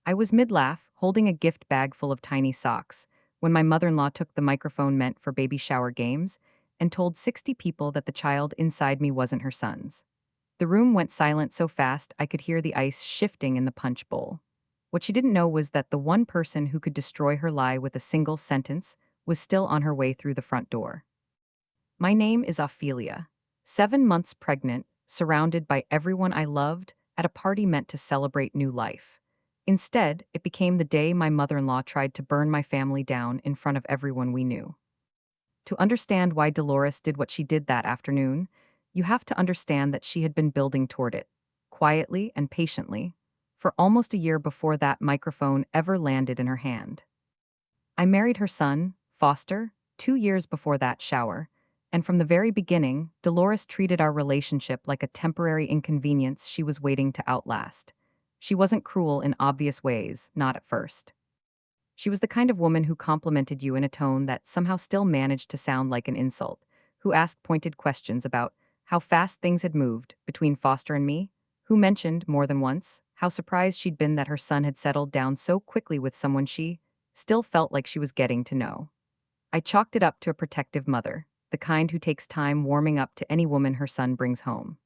I was mid-laugh, holding a gift bag full of tiny socks, when my mother-in-law took the microphone meant for baby shower games and told 60 people that the child inside me wasn't her son's. The room went silent so fast I could hear the ice shifting in the punch bowl. What she didn't know was that the one person who could destroy her lie with a single sentence was still on her way through the front door. My name is Ophelia. 7 months pregnant, surrounded by everyone I loved, at a party meant to celebrate new life. Instead, it became the day my mother in law tried to burn my family down in front of everyone we knew. To understand why Dolores did what she did that afternoon, you have to understand that she had been building toward it, quietly and patiently, for almost a year before that microphone ever landed in her hand. I married her son, Foster, 2 years before that shower, and from the very beginning, Dolores treated our relationship like a temporary inconvenience she was waiting to outlast. She wasn't cruel in obvious ways, not at first. She was the kind of woman who complimented you in a tone that somehow still managed to sound like an insult, who asked pointed questions about how fast things had moved between Foster and me, who mentioned, more than once, how surprised she'd been that her son had settled down so quickly with someone she still felt like she was getting to know. I chalked it up to a protective mother, the kind who takes time warming up to any woman her son brings home.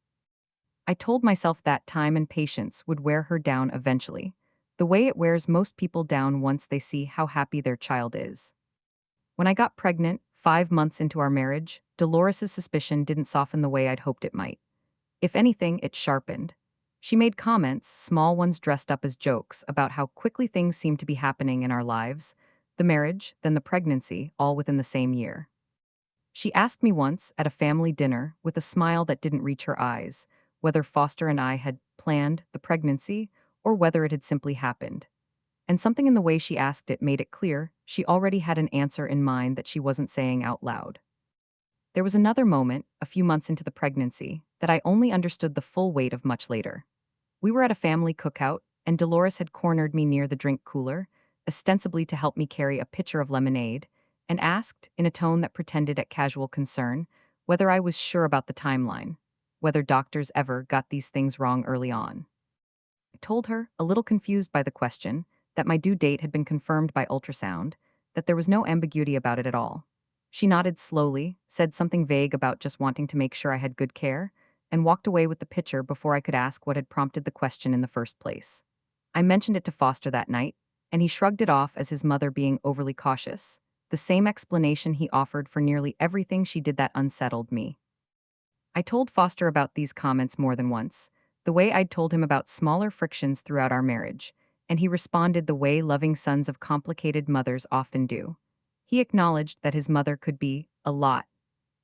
I told myself that time and patience would wear her down eventually, the way it wears most people down once they see how happy their child is. When I got pregnant, 5 months into our marriage, Dolores's suspicion didn't soften the way I'd hoped it might. If anything, it sharpened. She made comments, small ones dressed up as jokes, about how quickly things seemed to be happening in our lives, the marriage, then the pregnancy, all within the same year. She asked me once, at a family dinner, with a smile that didn't reach her eyes, whether Foster and I had planned the pregnancy or whether it had simply happened. And something in the way she asked it made it clear she already had an answer in mind that she wasn't saying out loud. There was another moment, a few months into the pregnancy, that I only understood the full weight of much later. We were at a family cookout, and Dolores had cornered me near the drink cooler, ostensibly to help me carry a pitcher of lemonade, and asked, in a tone that pretended at casual concern, whether I was sure about the timeline, whether doctors ever got these things wrong early on. I told her, a little confused by the question, that my due date had been confirmed by ultrasound, that there was no ambiguity about it at all. She nodded slowly, said something vague about just wanting to make sure I had good care, and walked away with the pitcher before I could ask what had prompted the question in the first place. I mentioned it to Foster that night, and he shrugged it off as his mother being overly cautious, the same explanation he offered for nearly everything she did that unsettled me. I told Foster about these comments more than once, the way I'd told him about smaller frictions throughout our marriage, and he responded the way loving sons of complicated mothers often do. He acknowledged that his mother could be a lot,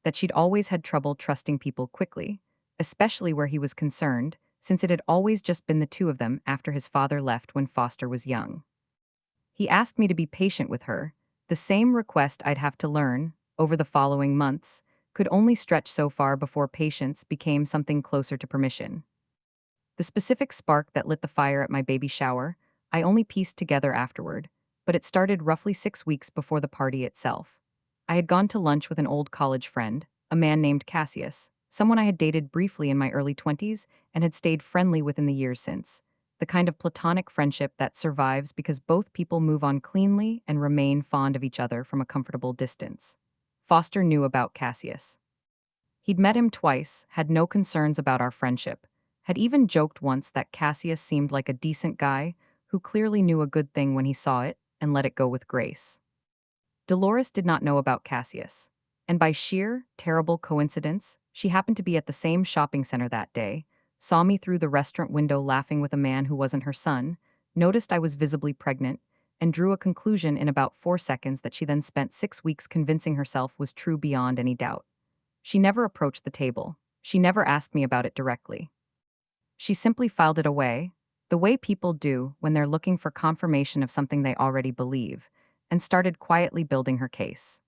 that she'd always had trouble trusting people quickly, especially where he was concerned, since it had always just been the two of them after his father left when Foster was young. He asked me to be patient with her, the same request I'd have to learn, over the following months, could only stretch so far before patience became something closer to permission. The specific spark that lit the fire at my baby shower, I only pieced together afterward, but it started roughly 6 weeks before the party itself. I had gone to lunch with an old college friend, a man named Cassius, someone I had dated briefly in my early 20s and had stayed friendly with in the years since, the kind of platonic friendship that survives because both people move on cleanly and remain fond of each other from a comfortable distance. Foster knew about Cassius. He'd met him twice, had no concerns about our friendship, had even joked once that Cassius seemed like a decent guy who clearly knew a good thing when he saw it and let it go with grace. Dolores did not know about Cassius, and by sheer, terrible coincidence, she happened to be at the same shopping center that day, saw me through the restaurant window laughing with a man who wasn't her son, noticed I was visibly pregnant, and drew a conclusion in about 4 seconds that she then spent 6 weeks convincing herself was true beyond any doubt. She never approached the table. She never asked me about it directly. She simply filed it away, the way people do when they're looking for confirmation of something they already believe, and started quietly building her case.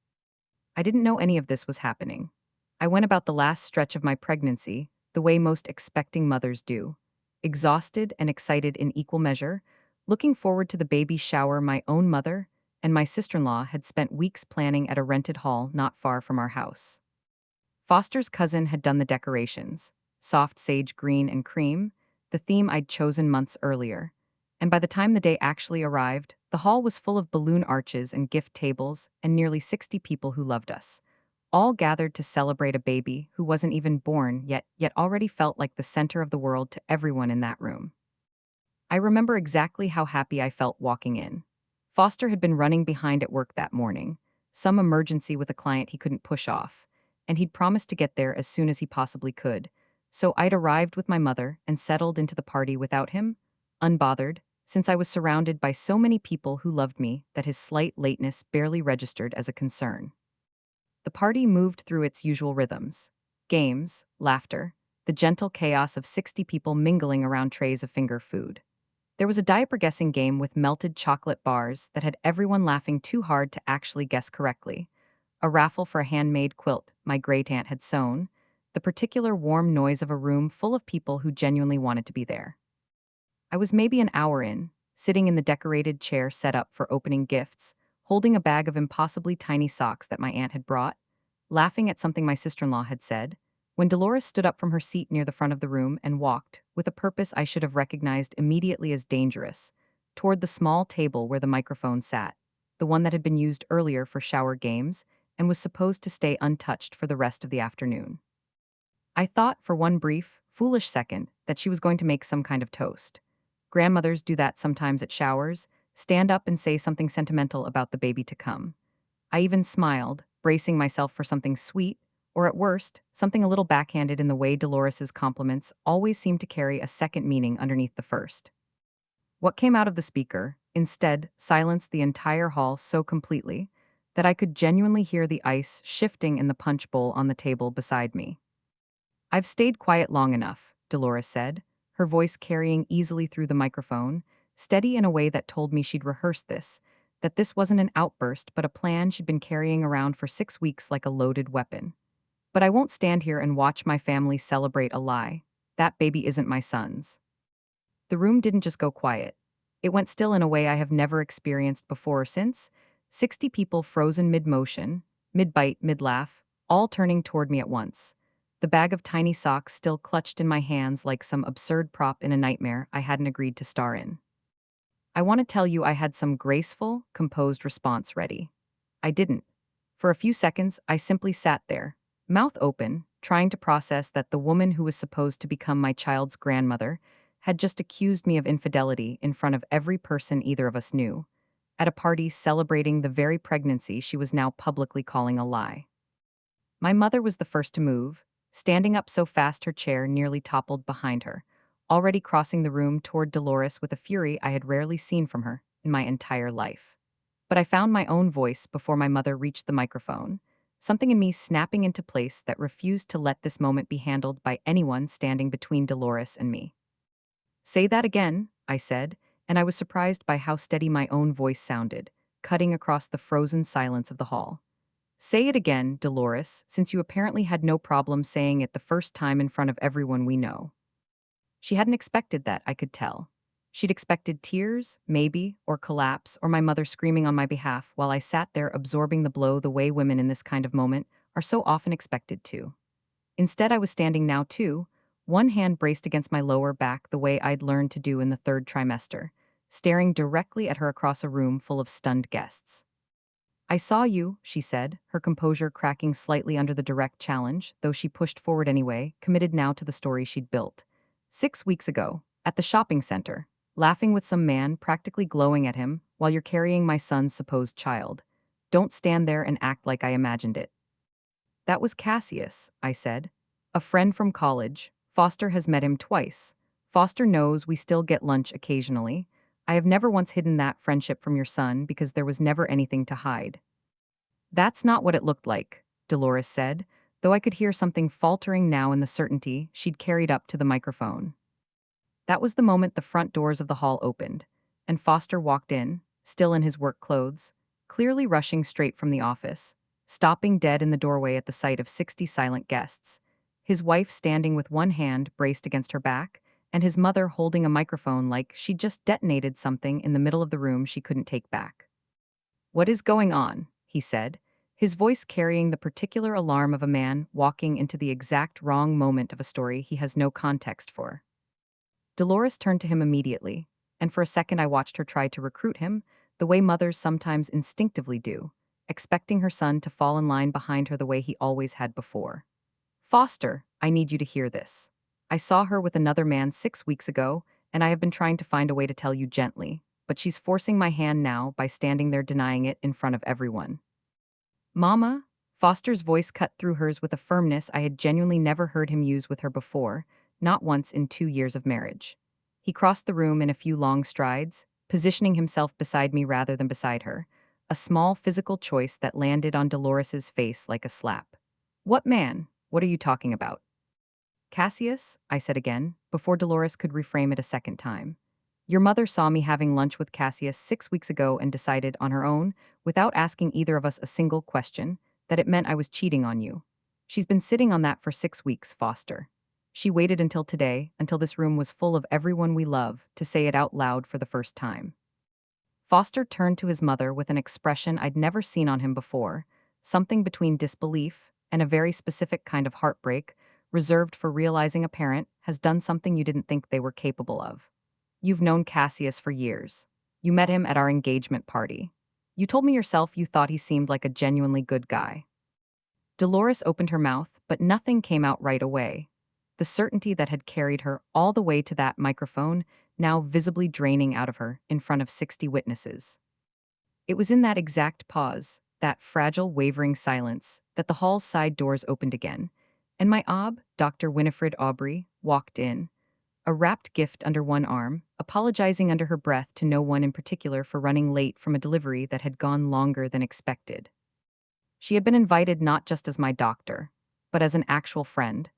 I didn't know any of this was happening. I went about the last stretch of my pregnancy the way most expecting mothers do, exhausted and excited in equal measure, looking forward to the baby shower my own mother and my sister-in-law had spent weeks planning at a rented hall not far from our house. Foster's cousin had done the decorations, soft sage green and cream, the theme I'd chosen months earlier, And by the time the day actually arrived, the hall was full of balloon arches and gift tables and nearly 60 people who loved us, all gathered to celebrate a baby who wasn't even born yet already felt like the center of the world to everyone in that room. I remember exactly how happy I felt walking in. Foster had been running behind at work that morning, some emergency with a client he couldn't push off, and he'd promised to get there as soon as he possibly could. So I'd arrived with my mother and settled into the party without him, unbothered, since I was surrounded by so many people who loved me that his slight lateness barely registered as a concern. The party moved through its usual rhythms: games, laughter, the gentle chaos of 60 people mingling around trays of finger food. There was a diaper guessing game with melted chocolate bars that had everyone laughing too hard to actually guess correctly, a raffle for a handmade quilt my great aunt had sewn, the particular warm noise of a room full of people who genuinely wanted to be there. I was maybe an hour in, sitting in the decorated chair set up for opening gifts, holding a bag of impossibly tiny socks that my aunt had brought, laughing at something my sister-in-law had said, when Dolores stood up from her seat near the front of the room and walked, with a purpose I should have recognized immediately as dangerous, toward the small table where the microphone sat, the one that had been used earlier for shower games and was supposed to stay untouched for the rest of the afternoon. I thought for one brief, foolish second that she was going to make some kind of toast. Grandmothers do that sometimes at showers, stand up and say something sentimental about the baby to come. I even smiled, bracing myself for something sweet, or at worst, something a little backhanded in the way Dolores's compliments always seem to carry a second meaning underneath the first. What came out of the speaker, instead, silenced the entire hall so completely that I could genuinely hear the ice shifting in the punch bowl on the table beside me. "I've stayed quiet long enough," Dolores said, her voice carrying easily through the microphone, steady in a way that told me she'd rehearsed this, that this wasn't an outburst but a plan she'd been carrying around for 6 weeks like a loaded weapon. "But I won't stand here and watch my family celebrate a lie. That baby isn't my son's." The room didn't just go quiet. It went still in a way I have never experienced before or since, 60 people frozen mid-motion, mid-bite, mid-laugh, all turning toward me at once, the bag of tiny socks still clutched in my hands like some absurd prop in a nightmare I hadn't agreed to star in. I want to tell you I had some graceful, composed response ready. I didn't. For a few seconds, I simply sat there, mouth open, trying to process that the woman who was supposed to become my child's grandmother had just accused me of infidelity in front of every person either of us knew, at a party celebrating the very pregnancy she was now publicly calling a lie. My mother was the first to move, standing up so fast her chair nearly toppled behind her, already crossing the room toward Dolores with a fury I had rarely seen from her in my entire life. But I found my own voice before my mother reached the microphone, something in me snapping into place that refused to let this moment be handled by anyone standing between Dolores and me. "Say that again," I said, and I was surprised by how steady my own voice sounded, cutting across the frozen silence of the hall. "Say it again, Dolores, since you apparently had no problem saying it the first time in front of everyone we know." She hadn't expected that, I could tell. She'd expected tears, maybe, or collapse, or my mother screaming on my behalf while I sat there absorbing the blow the way women in this kind of moment are so often expected to. Instead, I was standing now too, one hand braced against my lower back the way I'd learned to do in the third trimester, staring directly at her across a room full of stunned guests. "I saw you," she said, her composure cracking slightly under the direct challenge, though she pushed forward anyway, committed now to the story she'd built. "6 weeks ago, at the shopping center, laughing with some man practically glowing at him while you're carrying my son's supposed child. Don't stand there and act like I imagined it." "That was Cassius," I said. "A friend from college. Foster has met him twice. Foster knows we still get lunch occasionally. I have never once hidden that friendship from your son because there was never anything to hide." "That's not what it looked like," Dolores said, though I could hear something faltering now in the certainty she'd carried up to the microphone. That was the moment the front doors of the hall opened, and Foster walked in, still in his work clothes, clearly rushing straight from the office, stopping dead in the doorway at the sight of 60 silent guests, his wife standing with one hand braced against her back, and his mother holding a microphone like she'd just detonated something in the middle of the room she couldn't take back. "What is going on?" he said, his voice carrying the particular alarm of a man walking into the exact wrong moment of a story he has no context for. Dolores turned to him immediately, and for a second I watched her try to recruit him, the way mothers sometimes instinctively do, expecting her son to fall in line behind her the way he always had before. Foster, I need you to hear this. I saw her with another man 6 weeks ago, and I have been trying to find a way to tell you gently, but she's forcing my hand now by standing there denying it in front of everyone. Mama? Foster's voice cut through hers with a firmness I had genuinely never heard him use with her before, not once in 2 years of marriage. He crossed the room in a few long strides, positioning himself beside me rather than beside her, a small physical choice that landed on Dolores's face like a slap. What man? What are you talking about? Cassius, I said again, before Dolores could reframe it a second time. Your mother saw me having lunch with Cassius 6 weeks ago and decided on her own, without asking either of us a single question, that it meant I was cheating on you. She's been sitting on that for 6 weeks, Foster. She waited until today, until this room was full of everyone we love, to say it out loud for the first time. Foster turned to his mother with an expression I'd never seen on him before, something between disbelief and a very specific kind of heartbreak, reserved for realizing a parent has done something you didn't think they were capable of. You've known Cassius for years. You met him at our engagement party. You told me yourself you thought he seemed like a genuinely good guy. Dolores opened her mouth, but nothing came out right away. The certainty that had carried her all the way to that microphone now visibly draining out of her in front of 60 witnesses. It was in that exact pause, that fragile, wavering silence, that the hall's side doors opened again, and my Dr. Winifred Aubrey, walked in, a wrapped gift under one arm, apologizing under her breath to no one in particular for running late from a delivery that had gone longer than expected. She had been invited not just as my doctor, but as an actual friend.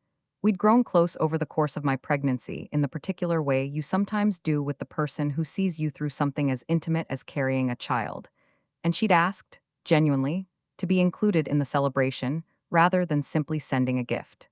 We'd grown close over the course of my pregnancy in the particular way you sometimes do with the person who sees you through something as intimate as carrying a child. And she'd asked, genuinely, to be included in the celebration rather than simply sending a gift.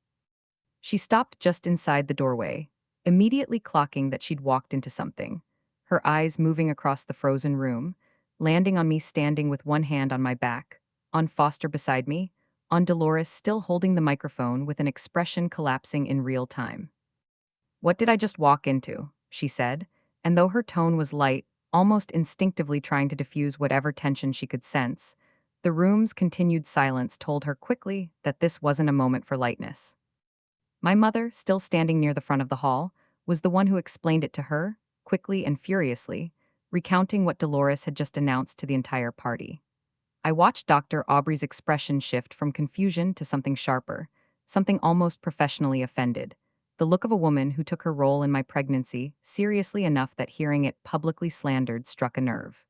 She stopped just inside the doorway, immediately clocking that she'd walked into something, her eyes moving across the frozen room, landing on me standing with one hand on my back, on Foster beside me, on Dolores still holding the microphone with an expression collapsing in real time. What did I just walk into? She said, and though her tone was light, almost instinctively trying to diffuse whatever tension she could sense, the room's continued silence told her quickly that this wasn't a moment for lightness. My mother, still standing near the front of the hall, was the one who explained it to her, quickly and furiously, recounting what Dolores had just announced to the entire party. I watched Dr. Aubrey's expression shift from confusion to something sharper, something almost professionally offended, the look of a woman who took her role in my pregnancy seriously enough that hearing it publicly slandered struck a nerve.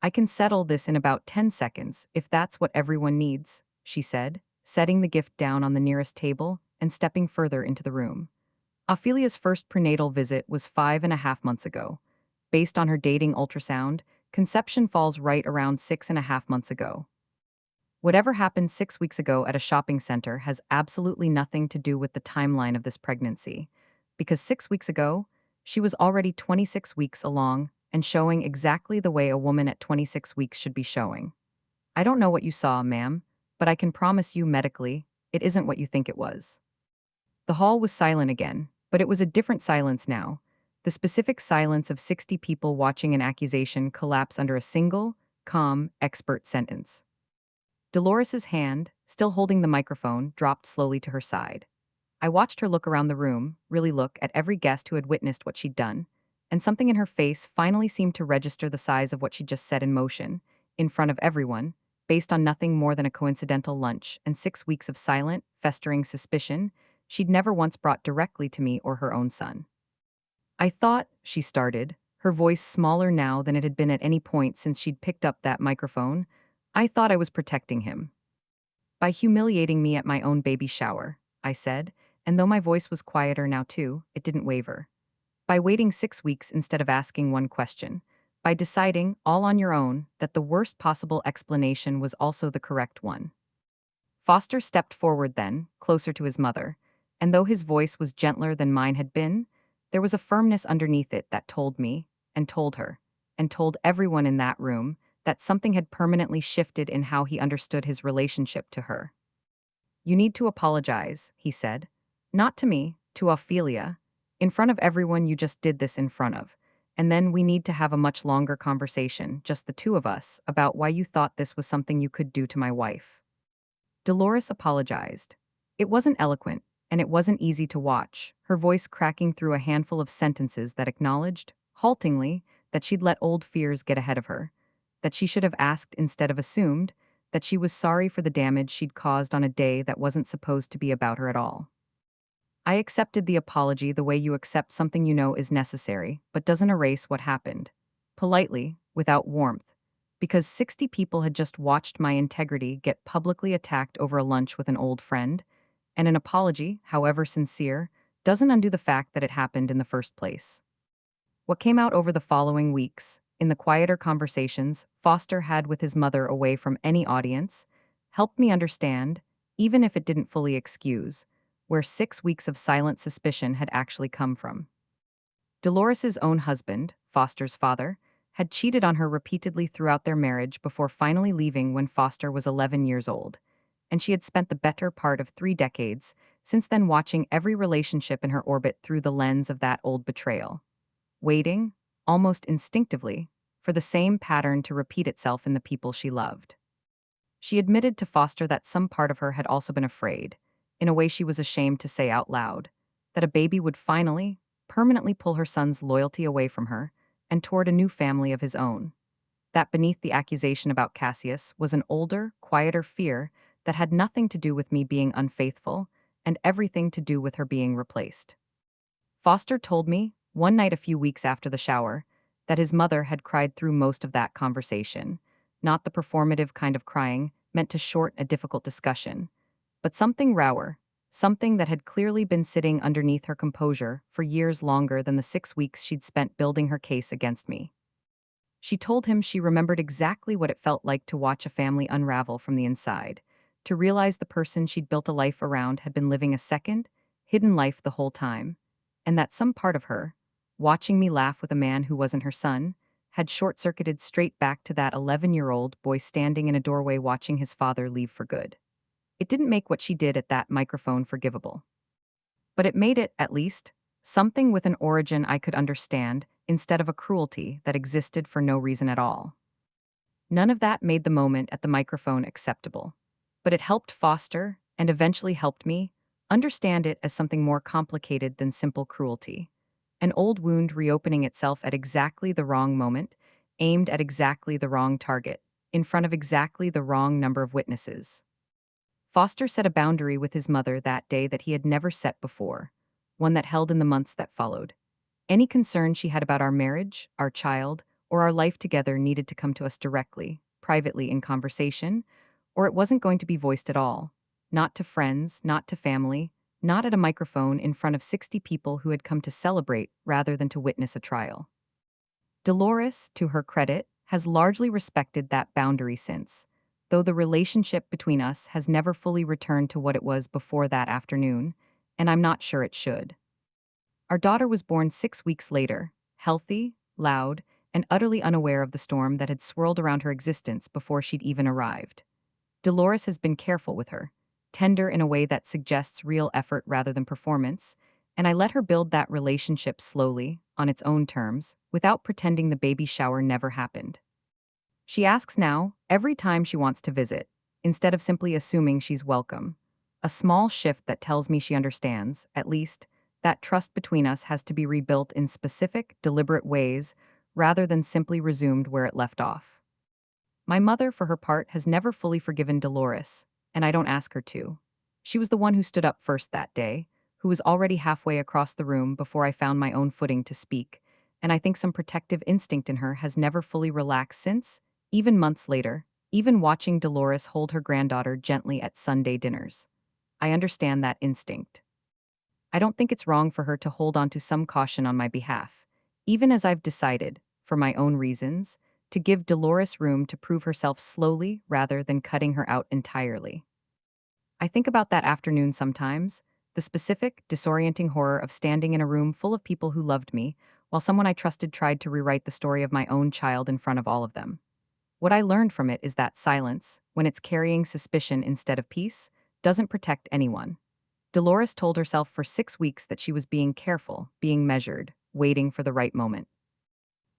I can settle this in about 10 seconds, if that's what everyone needs, she said, setting the gift down on the nearest table and stepping further into the room. Ophelia's first prenatal visit was 5.5 months ago. Based on her dating ultrasound, conception falls right around 6.5 months ago. Whatever happened 6 weeks ago at a shopping center has absolutely nothing to do with the timeline of this pregnancy, because 6 weeks ago, she was already 26 weeks along and showing exactly the way a woman at 26 weeks should be showing. I don't know what you saw, ma'am, but I can promise you medically, it isn't what you think it was. The hall was silent again, but it was a different silence now. The specific silence of 60 people watching an accusation collapse under a single, calm, expert sentence. Dolores's hand, still holding the microphone, dropped slowly to her side. I watched her look around the room, really look at every guest who had witnessed what she'd done, and something in her face finally seemed to register the size of what she'd just set in motion, in front of everyone, based on nothing more than a coincidental lunch and 6 weeks of silent, festering suspicion she'd never once brought directly to me or her own son. I thought, she started, her voice smaller now than it had been at any point since she'd picked up that microphone. I thought I was protecting him. By humiliating me at my own baby shower, I said, and though my voice was quieter now too, it didn't waver. By waiting 6 weeks instead of asking one question. By deciding, all on your own, that the worst possible explanation was also the correct one. Foster stepped forward then, closer to his mother, and though his voice was gentler than mine had been, there was a firmness underneath it that told me, and told her, and told everyone in that room, that something had permanently shifted in how he understood his relationship to her. You need to apologize, he said. Not to me, to Ophelia. In front of everyone you just did this in front of. And then we need to have a much longer conversation, just the two of us, about why you thought this was something you could do to my wife. Dolores apologized. It wasn't eloquent, and it wasn't easy to watch, her voice cracking through a handful of sentences that acknowledged, haltingly, that she'd let old fears get ahead of her, that she should have asked instead of assumed, that she was sorry for the damage she'd caused on a day that wasn't supposed to be about her at all. I accepted the apology the way you accept something you know is necessary, but doesn't erase what happened. Politely, without warmth. Because 60 people had just watched my integrity get publicly attacked over a lunch with an old friend, and an apology, however sincere, doesn't undo the fact that it happened in the first place. What came out over the following weeks, in the quieter conversations Foster had with his mother away from any audience, helped me understand, even if it didn't fully excuse, where 6 weeks of silent suspicion had actually come from. Dolores's own husband, Foster's father, had cheated on her repeatedly throughout their marriage before finally leaving when Foster was 11 years old, and she had spent the better part of 3 decades since then watching every relationship in her orbit through the lens of that old betrayal, waiting, almost instinctively, for the same pattern to repeat itself in the people she loved. She admitted to Foster that some part of her had also been afraid, in a way she was ashamed to say out loud, that a baby would finally, permanently pull her son's loyalty away from her and toward a new family of his own. That beneath the accusation about Cassius was an older, quieter fear that had nothing to do with me being unfaithful and everything to do with her being replaced. Foster told me, one night a few weeks after the shower, that his mother had cried through most of that conversation, not the performative kind of crying meant to short a difficult discussion, but something rawer, something that had clearly been sitting underneath her composure for years longer than the 6 weeks she'd spent building her case against me. She told him she remembered exactly what it felt like to watch a family unravel from the inside, to realize the person she'd built a life around had been living a second, hidden life the whole time, and that some part of her, watching me laugh with a man who wasn't her son, had short circuited straight back to that 11-year-old boy standing in a doorway watching his father leave for good. It didn't make what she did at that microphone forgivable. But it made it, at least, something with an origin I could understand instead of a cruelty that existed for no reason at all. None of that made the moment at the microphone acceptable. But it helped Foster, and eventually helped me, understand it as something more complicated than simple cruelty. An old wound reopening itself at exactly the wrong moment, aimed at exactly the wrong target, in front of exactly the wrong number of witnesses. Foster set a boundary with his mother that day that he had never set before, one that held in the months that followed. Any concern she had about our marriage, our child, or our life together needed to come to us directly, privately in conversation, or it wasn't going to be voiced at all. Not to friends, not to family, not at a microphone in front of 60 people who had come to celebrate rather than to witness a trial. Dolores, to her credit, has largely respected that boundary since, though the relationship between us has never fully returned to what it was before that afternoon, and I'm not sure it should. Our daughter was born 6 weeks later, healthy, loud, and utterly unaware of the storm that had swirled around her existence before she'd even arrived. Dolores has been careful with her, tender in a way that suggests real effort rather than performance, and I let her build that relationship slowly, on its own terms, without pretending the baby shower never happened. She asks now, every time she wants to visit, instead of simply assuming she's welcome. A small shift that tells me she understands, at least, that trust between us has to be rebuilt in specific, deliberate ways rather than simply resumed where it left off. My mother, for her part, has never fully forgiven Dolores, and I don't ask her to. She was the one who stood up first that day, who was already halfway across the room before I found my own footing to speak, and I think some protective instinct in her has never fully relaxed since, even months later, even watching Dolores hold her granddaughter gently at Sunday dinners. I understand that instinct. I don't think it's wrong for her to hold on to some caution on my behalf, even as I've decided, for my own reasons, to give Dolores room to prove herself slowly rather than cutting her out entirely. I think about that afternoon sometimes, the specific, disorienting horror of standing in a room full of people who loved me, while someone I trusted tried to rewrite the story of my own child in front of all of them. What I learned from it is that silence, when it's carrying suspicion instead of peace, doesn't protect anyone. Dolores told herself for 6 weeks that she was being careful, being measured, waiting for the right moment.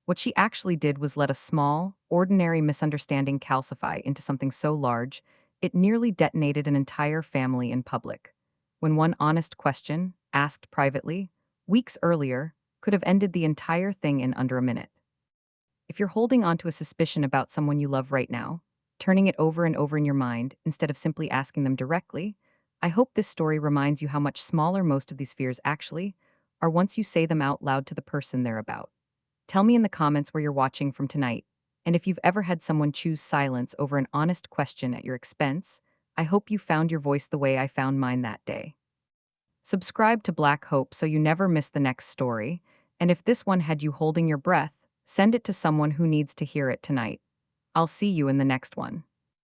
What she actually did was let a small, ordinary misunderstanding calcify into something so large, it nearly detonated an entire family in public. When one honest question, asked privately, weeks earlier, could have ended the entire thing in under a minute. If you're holding on to a suspicion about someone you love right now, turning it over and over in your mind instead of simply asking them directly, I hope this story reminds you how much smaller most of these fears actually are once you say them out loud to the person they're about. Tell me in the comments where you're watching from tonight, and if you've ever had someone choose silence over an honest question at your expense, I hope you found your voice the way I found mine that day. Subscribe to Black Hope so you never miss the next story, and if this one had you holding your breath, send it to someone who needs to hear it tonight. I'll see you in the next one.